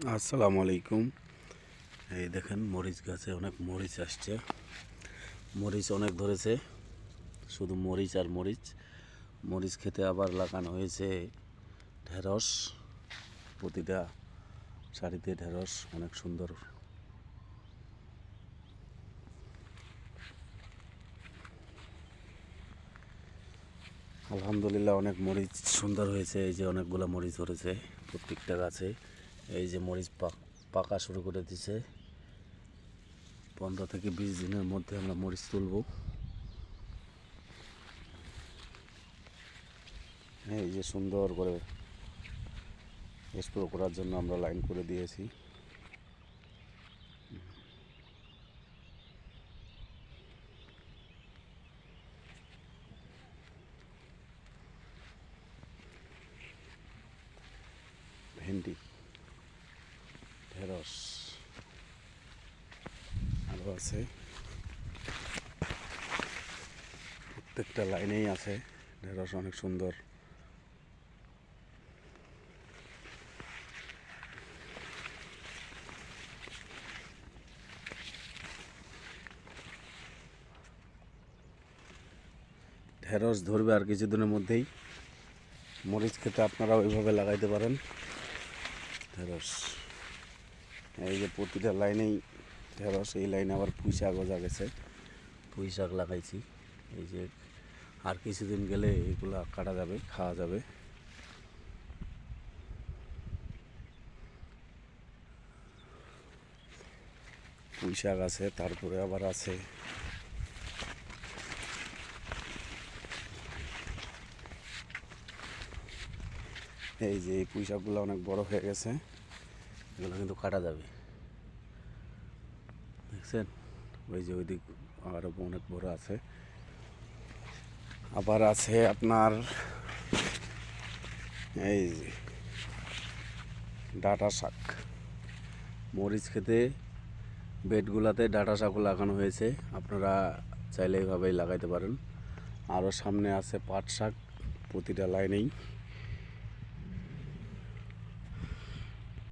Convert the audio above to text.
আসসালামু আলাইকুম। এই দেখেন মরিচ গাছে অনেক মরিচ আসছে, মরিচ অনেক ধরেছে, শুধু মরিচ আর মরিচ। মরিচ খেতে আবার লাগানো হয়েছে ঢেঁড়স, প্রতিটা সারিতে ঢেঁড়স অনেক সুন্দর। আলহামদুলিল্লাহ অনেক মরিচ সুন্দর হয়েছে। এই যে অনেকগুলো মরিচ ধরেছে প্রত্যেকটা গাছে। এই যে মরিচ পাকা শুরু করে দিছে। 15 থেকে 20 দিনের মধ্যে আমরা মরিচ তুলব। এই যে সুন্দর করে স্প্রে করার জন্য আমরা লাইন করে দিয়েছি। ভেন্ডি, ঢেঁড়স আরও আছে, প্রত্যেকটা লাইনেই আছে ঢেঁড়স অনেক সুন্দর। ঢেঁড়স ধরবে আর কিছুদিনের মধ্যেই। মরিচ খেতে আপনারা ওইভাবে লাগাইতে পারেন ঢেঁড়স। এই যে প্রতিটা লাইনেই ঢেঁড়স, এই লাইনে আবার পুঁই শাক গজা গেছে, পুঁই শাক লাগাইছি। এই যে আর কিছুদিন গেলে এগুলা কাটা যাবে, খাওয়া যাবে। পুঁই শাক আছে, তারপরে আবার আছে এই যে এই পুঁই শাকগুলো অনেক বড় হয়ে গেছে, এগুলো কিন্তু কাটা যাবে। দেখছেন ওই যে ওইদিক আরও অনেক বড় আছে। আবার আছে আপনার এই যে ডাঁটা শাক। মরিচ খেতে বেডগুলাতে ডাঁটা শাকও লাগানো হয়েছে, আপনারা চাইলে এইভাবেই লাগাইতে পারেন। আরও সামনে আছে পাট শাক প্রতিটা লাইনেই।